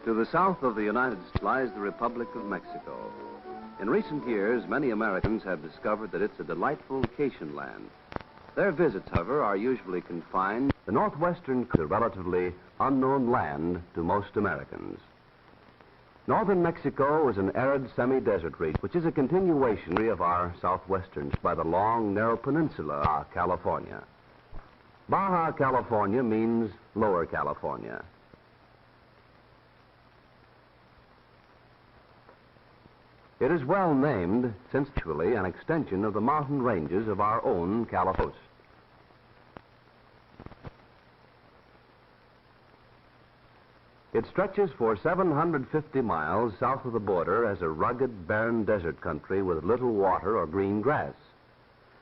To the south of the United States lies the Republic of Mexico. In recent years, many Americans have discovered that it's a delightful vacation land. Their visits, however, are usually confined. The northwestern is a relatively unknown land to most Americans. Northern Mexico is an arid semi-desert region, which is a continuation of our southwestern by the long, narrow peninsula of California. Baja California means Lower California. It is well named, since actually an extension of the mountain ranges of our own California. It stretches for 750 miles south of the border as a rugged, barren desert country with little water or green grass.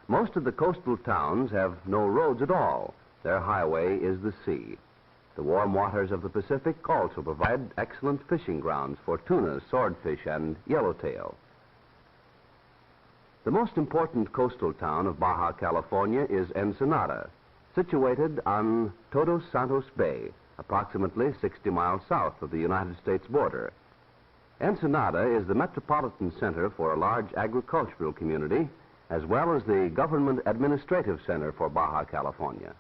Most of the coastal towns have no roads at all. Their highway is the sea. The warm waters of the Pacific also provide excellent fishing grounds for tuna, swordfish, and yellowtail. The most important coastal town of Baja California is Ensenada, situated on Todos Santos Bay, approximately 60 miles south of the United States border. Ensenada is the metropolitan center for a large agricultural community, as well as the government administrative center for Baja California.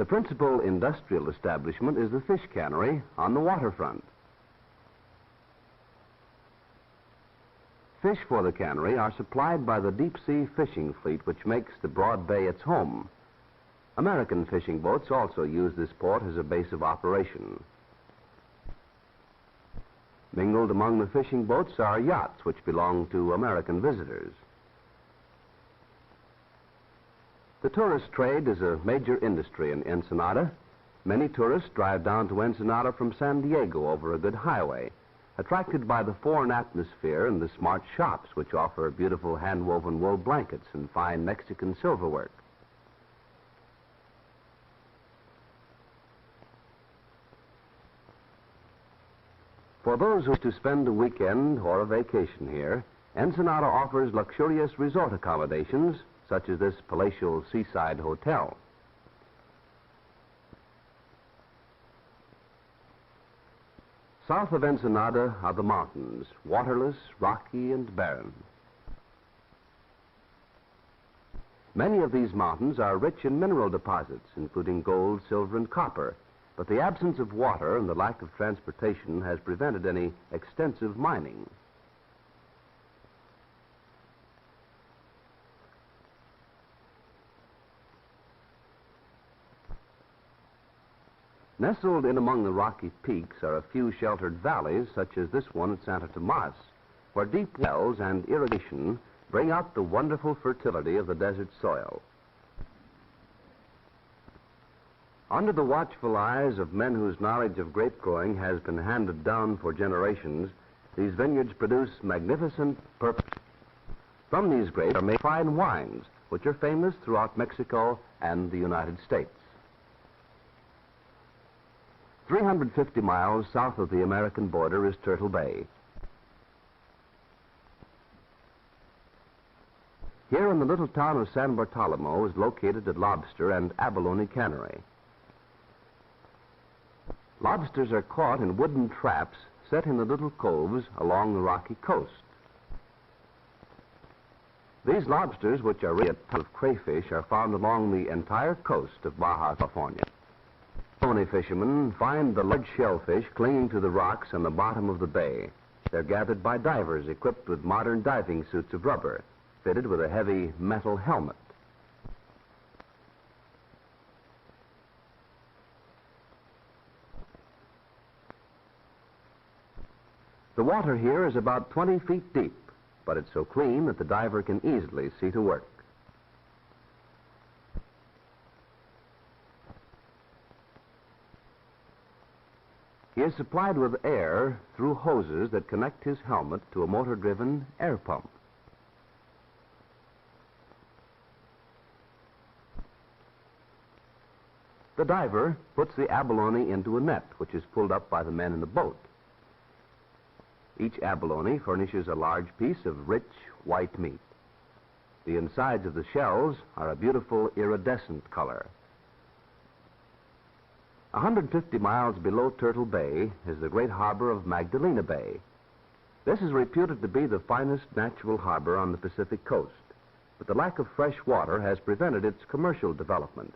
The principal industrial establishment is the fish cannery on the waterfront. Fish for the cannery are supplied by the deep-sea fishing fleet, which makes the broad bay its home. American fishing boats also use this port as a base of operation. Mingled among the fishing boats are yachts, which belong to American visitors. The tourist trade is a major industry in Ensenada. Many tourists drive down to Ensenada from San Diego over a good highway, attracted by the foreign atmosphere and the smart shops which offer beautiful hand-woven wool blankets and fine Mexican silverwork. For those who wish to spend a weekend or a vacation here, Ensenada offers luxurious resort accommodations such as this palatial seaside hotel. South of Ensenada are the mountains, waterless, rocky, and barren. Many of these mountains are rich in mineral deposits, including gold, silver, and copper, but the absence of water and the lack of transportation has prevented any extensive mining. Nestled in among the rocky peaks are a few sheltered valleys, such as this one at Santa Tomas, where deep wells and irrigation bring out the wonderful fertility of the desert soil. Under the watchful eyes of men whose knowledge of grape growing has been handed down for generations, these vineyards produce magnificent purpose. From these grapes are made fine wines, which are famous throughout Mexico and the United States. 350 miles south of the American border is Turtle Bay. Here in the little town of San Bartolomeo is located a lobster and abalone cannery. Lobsters are caught in wooden traps set in the little coves along the rocky coast. These lobsters, which are really a type of crayfish, are found along the entire coast of Baja California. Abalone fishermen find the large shellfish clinging to the rocks on the bottom of the bay. They're gathered by divers equipped with modern diving suits of rubber, fitted with a heavy metal helmet. The water here is about 20 feet deep, but it's so clean that the diver can easily see to work. He is supplied with air through hoses that connect his helmet to a motor-driven air pump. The diver puts the abalone into a net, which is pulled up by the men in the boat. Each abalone furnishes a large piece of rich white meat. The insides of the shells are a beautiful iridescent color. 150 miles below Turtle Bay is the great harbor of Magdalena Bay. This is reputed to be the finest natural harbor on the Pacific coast, but the lack of fresh water has prevented its commercial development.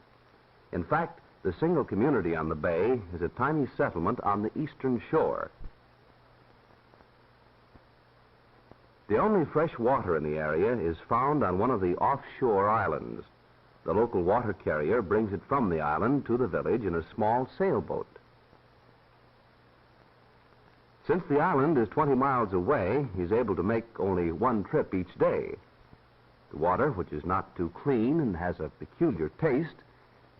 In fact, the single community on the bay is a tiny settlement on the eastern shore. The only fresh water in the area is found on one of the offshore islands. The local water carrier brings it from the island to the village in a small sailboat. Since the island is 20 miles away, he's able to make only one trip each day. The water, which is not too clean and has a peculiar taste,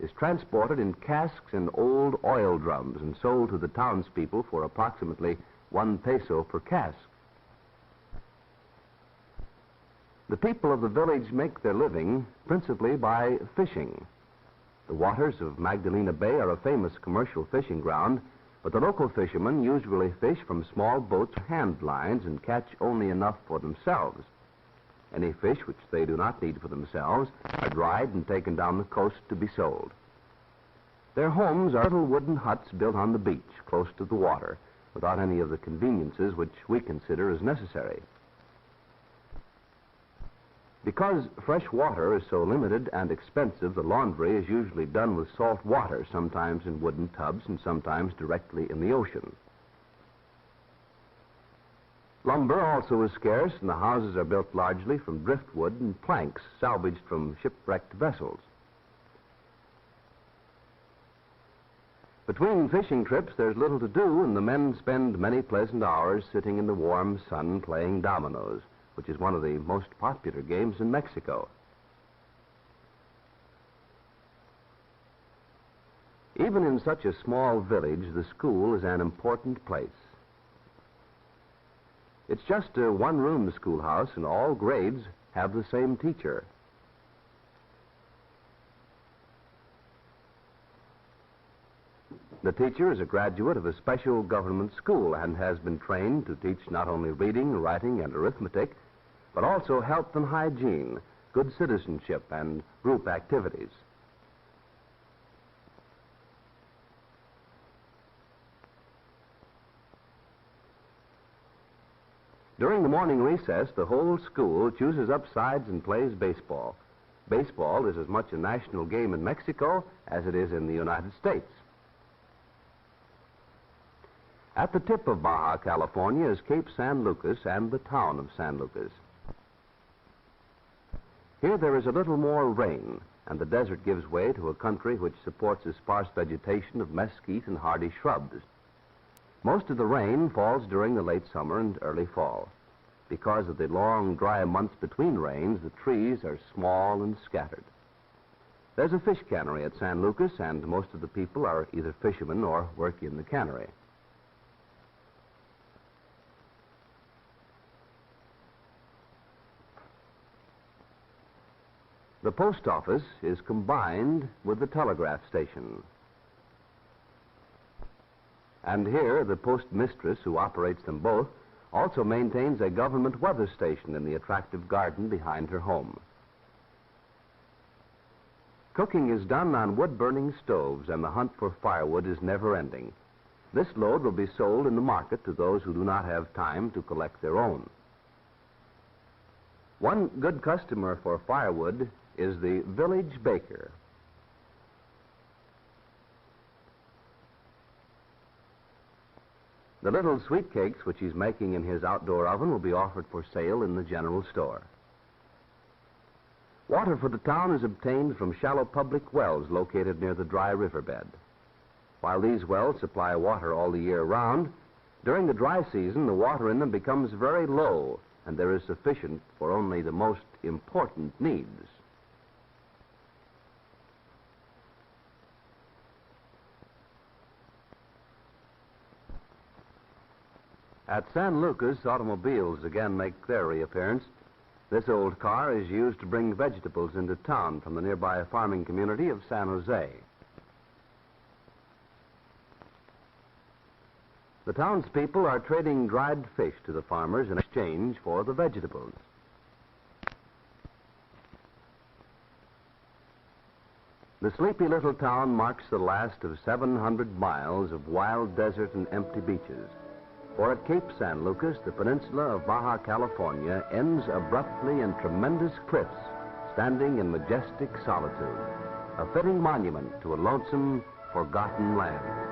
is transported in casks and old oil drums and sold to the townspeople for approximately 1 peso per cask. The people of the village make their living principally by fishing. The waters of Magdalena Bay are a famous commercial fishing ground, but the local fishermen usually fish from small boats or hand lines and catch only enough for themselves. Any fish which they do not need for themselves are dried and taken down the coast to be sold. Their homes are little wooden huts built on the beach, close to the water, without any of the conveniences which we consider as necessary. Because fresh water is so limited and expensive, the laundry is usually done with salt water, sometimes in wooden tubs and sometimes directly in the ocean. Lumber also is scarce, and the houses are built largely from driftwood and planks salvaged from shipwrecked vessels. Between fishing trips, there's little to do, and the men spend many pleasant hours sitting in the warm sun playing dominoes, which is one of the most popular games in Mexico. Even in such a small village, the school is an important place. It's just a one-room schoolhouse, and all grades have the same teacher. The teacher is a graduate of a special government school and has been trained to teach not only reading, writing, and arithmetic, but also health and hygiene, good citizenship, and group activities. During the morning recess, the whole school chooses up sides and plays baseball. Baseball is as much a national game in Mexico as it is in the United States. At the tip of Baja California is Cape San Lucas and the town of San Lucas. Here there is a little more rain, and the desert gives way to a country which supports a sparse vegetation of mesquite and hardy shrubs. Most of the rain falls during the late summer and early fall. Because of the long, dry months between rains, the trees are small and scattered. There's a fish cannery at San Lucas, and most of the people are either fishermen or work in the cannery. The post office is combined with the telegraph station. And here, the postmistress, who operates them both, also maintains a government weather station in the attractive garden behind her home. Cooking is done on wood-burning stoves, and the hunt for firewood is never-ending. This load will be sold in the market to those who do not have time to collect their own. One good customer for firewood is the village baker. The little sweet cakes which he's making in his outdoor oven will be offered for sale in the general store. Water for the town is obtained from shallow public wells located near the dry riverbed. While these wells supply water all the year round, during the dry season the water in them becomes very low, and there is sufficient for only the most important needs. At San Lucas, automobiles again make their reappearance. This old car is used to bring vegetables into town from the nearby farming community of San Jose. The townspeople are trading dried fish to the farmers in exchange for the vegetables. The sleepy little town marks the last of 700 miles of wild desert and empty beaches. For at Cape San Lucas, the peninsula of Baja California ends abruptly in tremendous cliffs, standing in majestic solitude, a fitting monument to a lonesome, forgotten land.